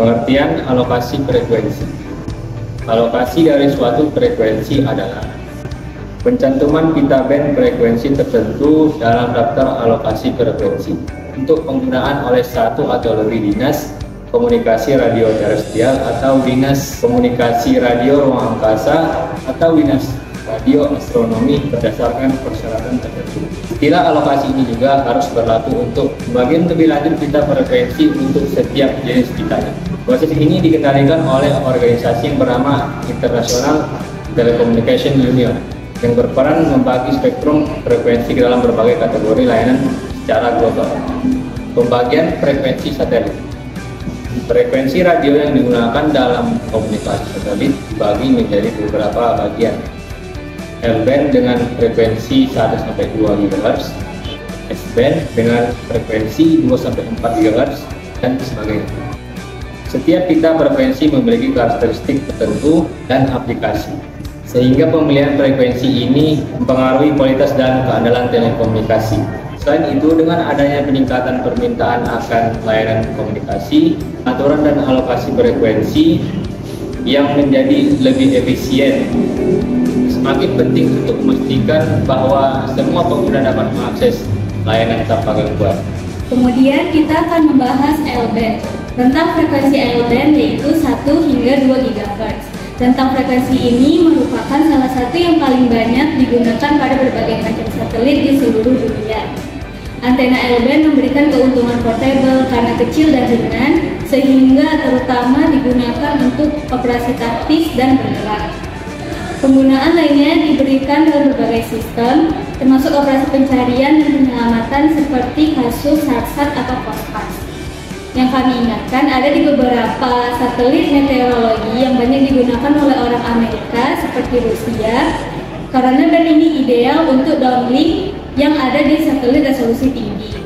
Pengertian alokasi frekuensi. Alokasi dari suatu frekuensi adalah pencantuman pita band frekuensi tertentu dalam daftar alokasi frekuensi untuk penggunaan oleh satu atau lebih dinas komunikasi radio terestrial atau dinas komunikasi radio ruang angkasa atau dinas radio astronomi berdasarkan persyaratan tertentu. Istilah alokasi ini juga harus berlaku untuk pembagian lebih lanjut pita frekuensi untuk setiap jenis pitanya. Proses ini dikendalikan oleh organisasi yang bernama International Telecommunication Union yang berperan membagi spektrum frekuensi ke dalam berbagai kategori layanan secara global. Pembagian frekuensi satelit. Frekuensi radio yang digunakan dalam komunikasi satelit dibagi menjadi beberapa bagian. L-band dengan frekuensi 1-2 GHz, S-band dengan frekuensi 2-4 GHz, dan sebagainya. Setiap pita frekuensi memiliki karakteristik tertentu dan aplikasi, sehingga pemilihan frekuensi ini mempengaruhi kualitas dan keandalan telekomunikasi. Selain itu, dengan adanya peningkatan permintaan akan layanan komunikasi, aturan dan alokasi frekuensi yang menjadi lebih efisien semakin penting untuk memastikan bahwa semua pengguna dapat mengakses layanan tanpa gangguan. Kemudian kita akan membahas L-band. Rentang frekuensi L-band yaitu 1 hingga 2 GHz. Rentang frekuensi ini merupakan salah satu yang paling banyak digunakan pada berbagai macam satelit di seluruh dunia. Antena L-band memberikan keuntungan portable karena kecil dan ringan, sehingga terutama digunakan untuk operasi taktis dan bergerak. Penggunaan lainnya diberikan dalam berbagai sistem, termasuk operasi pencarian dan penyelamatan seperti kasus SARSAT atau COSPAS. Yang kami ingatkan ada di beberapa satelit meteorologi yang banyak digunakan oleh orang Amerika seperti Rusia, karena band ini ideal untuk downlink yang ada di satelit resolusi tinggi.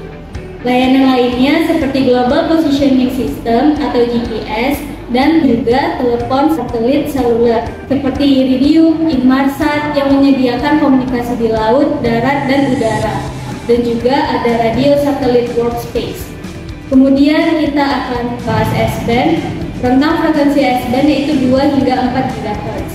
Layanan lainnya seperti Global Positioning System atau GPS dan juga telepon satelit seluler seperti Iridium, Inmarsat yang menyediakan komunikasi di laut, darat, dan udara, dan juga ada radio satelit workspace. Kemudian kita akan bahas S-band. Rentang frekuensi S-band yaitu 2 hingga 4 GHz.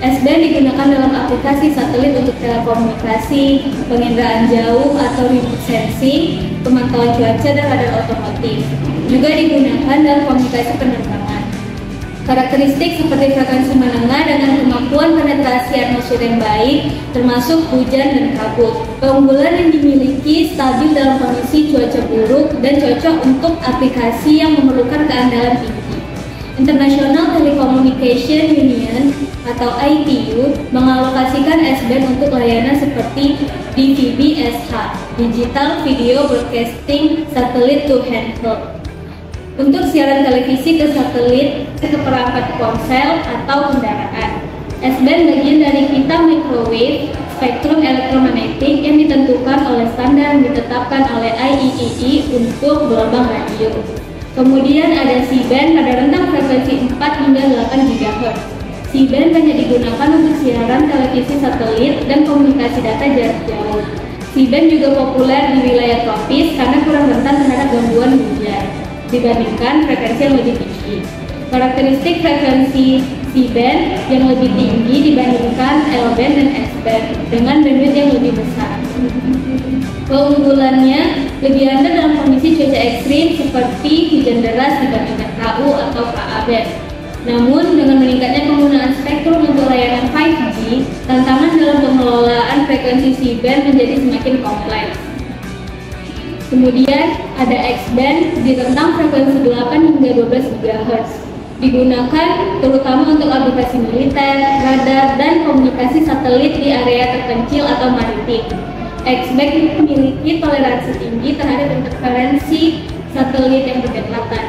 S-band digunakan dalam aplikasi satelit untuk telekomunikasi, penginderaan jauh atau remote sensing, pemantauan cuaca, dan radar otomotif. Juga digunakan dalam komunikasi penerbangan. Karakteristik seperti frekuensi menengah dengan kemampuan penetrasi atmosfer yang baik, termasuk hujan dan kabut. Keunggulan yang dimiliki stabil dalam kondisi cuaca buruk dan cocok untuk aplikasi yang memerlukan keandalan tinggi. International Telecommunication Union atau ITU mengalokasikan S-band untuk layanan seperti DVB-SH, Digital Video Broadcasting Satellite to Handheld, untuk siaran televisi ke satelit, ke perangkat ponsel atau kendaraan. S-band bagian dari pita microwave spektrum elektromagnetik yang ditentukan oleh standar yang ditetapkan oleh IEEE untuk gelombang radio. Kemudian ada C-band pada rentang frekuensi 4 hingga 8 GHz. C-band banyak digunakan untuk siaran televisi satelit dan komunikasi data jarak jauh. C-band juga populer di wilayah tropis karena kurang rentan terhadap gangguan hujan dibandingkan frekuensi yang lebih tinggi. Karakteristik frekuensi C-band yang lebih tinggi dibandingkan L-band dan S-band dengan bandwidth yang lebih besar. Keunggulannya lebih rendah dalam kondisi cuaca ekstrim seperti hujan deras dibandingkan KU atau KA-band. Namun dengan meningkatnya penggunaan spektrum untuk layanan 5G, tantangan dalam pengelolaan frekuensi C-band menjadi semakin kompleks. Kemudian ada X-band di rentang frekuensi 8 hingga 12 GHz. Digunakan terutama untuk aplikasi militer, radar, dan komunikasi satelit di area terpencil atau maritim. X-band memiliki toleransi tinggi terhadap interferensi satelit yang berdekatan.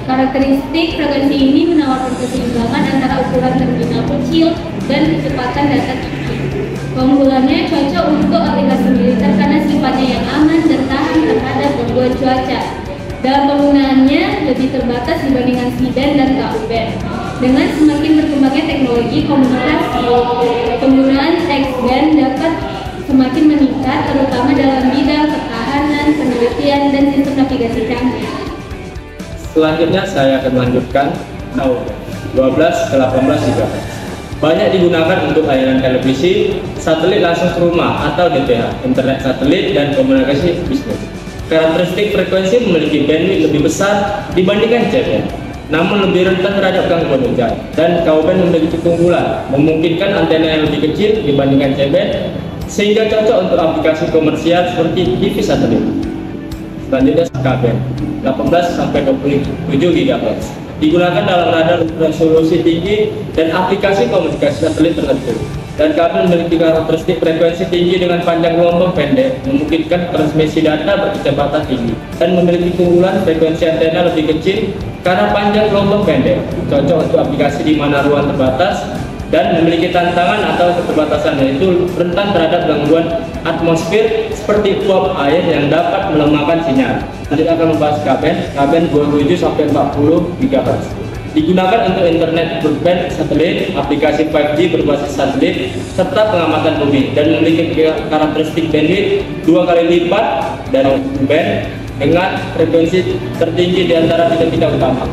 Karakteristik frekuensi ini menawarkan keseimbangan antara ukuran terminal kecil dan kecepatan data tinggi. Keunggulannya cocok untuk aplikasi militer karena sifatnya yang aman dan tahan terhadap gangguan cuaca. Dalam penggunaannya lebih terbatas dibandingkan C-band dan KU-band. Dengan semakin berkembangnya teknologi komunikasi, penggunaan X-band dapat semakin meningkat, terutama dalam bidang pertahanan, penelitian, dan sistem navigasi canggih. Selanjutnya saya akan melanjutkan L-band 12 ke 18 GHz. Banyak digunakan untuk layanan televisi, satelit langsung ke rumah atau DTH, internet satelit dan komunikasi bisnis. Karakteristik frekuensi memiliki bandwidth lebih besar dibandingkan C-band, namun lebih rentan terhadap gangguan hujan, dan Ku-band memiliki keunggulan, memungkinkan antena yang lebih kecil dibandingkan C-band, sehingga cocok untuk aplikasi komersial seperti TV satelit. Selanjutnya K-band 18 sampai 27 GHz. Digunakan dalam radar resolusi tinggi dan aplikasi komunikasi satelit tertentu. Dan K-band memiliki karakteristik frekuensi tinggi dengan panjang gelombang pendek, memungkinkan transmisi data berkecepatan tinggi, dan memiliki keunggulan frekuensi antena lebih kecil karena panjang gelombang pendek, cocok untuk aplikasi di mana ruang terbatas, dan memiliki tantangan atau keterbatasan, yaitu rentan terhadap gangguan atmosfer seperti uap air yang dapat melemahkan sinyal. Nanti akan membahas K-band 27 sampai 40 GHz. Digunakan untuk internet broadband satelit, aplikasi 5G berbasis satelit, serta pengamatan bumi, dan memiliki karakteristik bandwidth 2 kali lipat dari band dengan frekuensi tertinggi di antara tiga utama.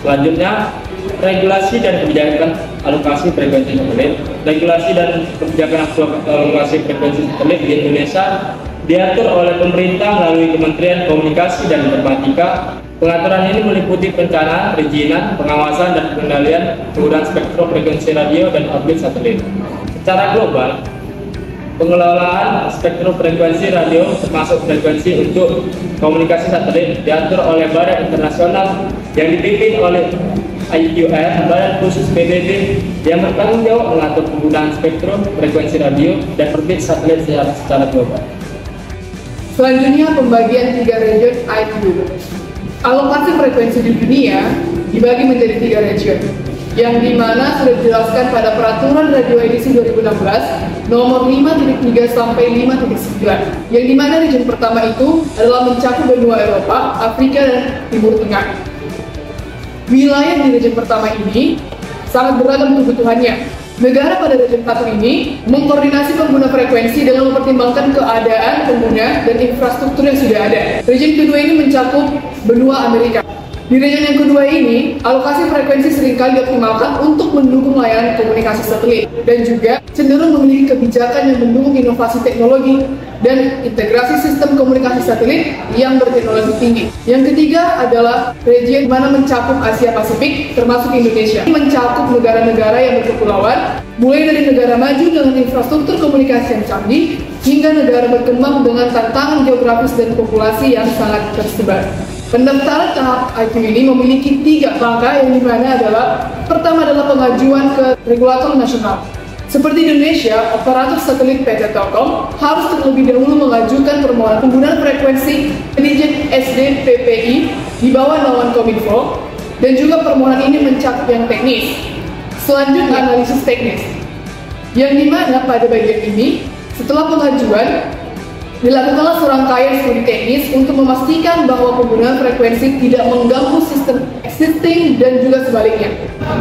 Selanjutnya, regulasi dan kebijakan alokasi frekuensi satelit. Regulasi dan kebijakan alokasi frekuensi satelit di Indonesia diatur oleh pemerintah melalui Kementerian Komunikasi dan Informatika. Pengaturan ini meliputi perencanaan, perizinan, pengawasan, dan pengendalian penggunaan spektrum frekuensi radio dan orbit satelit. Secara global, pengelolaan spektrum frekuensi radio termasuk frekuensi untuk komunikasi satelit diatur oleh Badan Internasional yang dipimpin oleh IQR, Badan Khusus PBB, yang bertanggung jawab mengatur penggunaan spektrum frekuensi radio dan orbit satelit secara global. Selanjutnya, pembagian 3 region IQ. Alokasi frekuensi di dunia dibagi menjadi 3 region, yang dimana sudah dijelaskan pada Peraturan Radio Edisi 2016 nomor 5.3 sampai 5.9, yang dimana region pertama itu adalah mencakup benua Eropa, Afrika, dan Timur Tengah. Wilayah di region pertama ini sangat beragam kebutuhannya. Negara pada region 1 ini mengkoordinasi pengguna frekuensi dengan mempertimbangkan keadaan pengguna dan infrastruktur yang sudah ada. Region kedua ini mencakup benua Amerika. Di region yang kedua ini, alokasi frekuensi seringkali dioptimalkan untuk mendukung layanan komunikasi satelit dan juga cenderung memiliki kebijakan yang mendukung inovasi teknologi dan integrasi sistem komunikasi satelit yang berteknologi tinggi. Yang ketiga adalah region mana mencakup Asia Pasifik termasuk Indonesia. Ini mencakup negara-negara yang berkepulauan, mulai dari negara maju dengan infrastruktur komunikasi yang canggih hingga negara berkembang dengan tantangan geografis dan populasi yang sangat tersebar. Pendaftaran tahap IQ ini memiliki 3 langkah, yang dimana adalah pertama adalah pengajuan ke regulator nasional. Seperti Indonesia, operator satelit PT Telkom harus terlebih dahulu mengajukan permohonan penggunaan frekuensi Dirjen SDPPI di bawah naungan Kominfo, dan juga permohonan ini mencakup yang teknis. Selanjutnya, analisis teknis, yang dimana pada bagian ini setelah pengajuan dilakukanlah serangkaian studi teknis untuk memastikan bahwa penggunaan frekuensi tidak mengganggu sistem existing dan juga sebaliknya.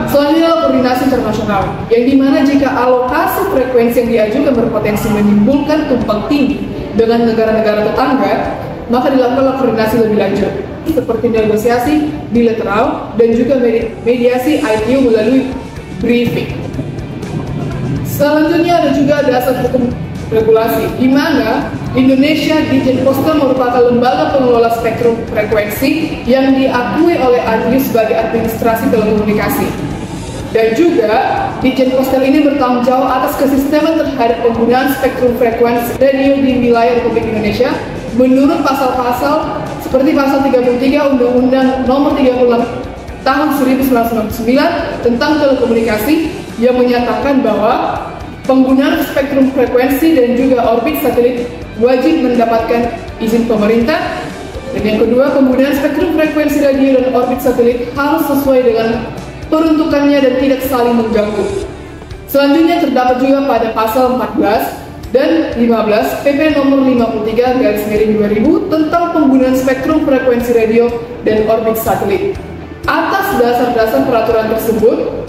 Selanjutnya, koordinasi internasional, yang dimana jika alokasi frekuensi yang diajukan berpotensi menimbulkan tumpang tindih dengan negara-negara tetangga, maka dilakukanlah koordinasi lebih lanjut, seperti negosiasi bilateral dan juga mediasi ITU melalui briefing. Selanjutnya ada juga dasar hukum regulasi, di mana Indonesia Ditjen Postel merupakan lembaga pengelola spektrum frekuensi yang diakui oleh ANIU sebagai administrasi telekomunikasi. Dan juga Ditjen Postel ini bertanggung jawab atas kesisteman terhadap penggunaan spektrum frekuensi radio di wilayah Republik Indonesia menurut pasal-pasal seperti pasal 33 Undang-Undang Nomor 36 Tahun 1999 tentang telekomunikasi, yang menyatakan bahwa penggunaan spektrum frekuensi dan juga orbit satelit wajib mendapatkan izin pemerintah. Dan yang kedua, penggunaan spektrum frekuensi radio dan orbit satelit harus sesuai dengan peruntukannya dan tidak saling mengganggu. Selanjutnya terdapat juga pada pasal 14 dan 15 PP nomor 53/2000 tentang penggunaan spektrum frekuensi radio dan orbit satelit. Atas dasar-dasar peraturan tersebut,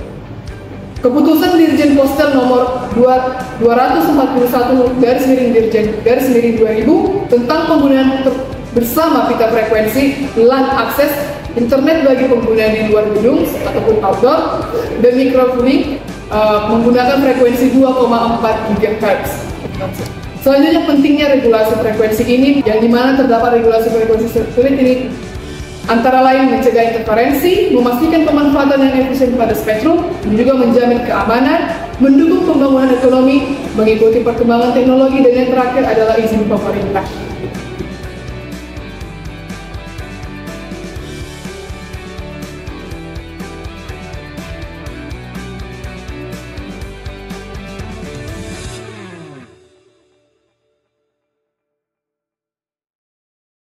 Keputusan Dirjen Postel nomor 241/Dirjen/2000 tentang penggunaan bersama pita frekuensi LAN akses internet bagi pengguna di luar gedung ataupun outdoor, dan microlink menggunakan frekuensi 2,4 GHz. Selanjutnya pentingnya regulasi frekuensi ini, yang dimana terdapat regulasi frekuensi satelit ini antara lain mencegah interferensi, memastikan pemanfaatan yang efisien pada spektrum, dan juga menjamin keamanan, mendukung pembangunan ekonomi, mengikuti perkembangan teknologi, dan yang terakhir adalah izin pemerintah.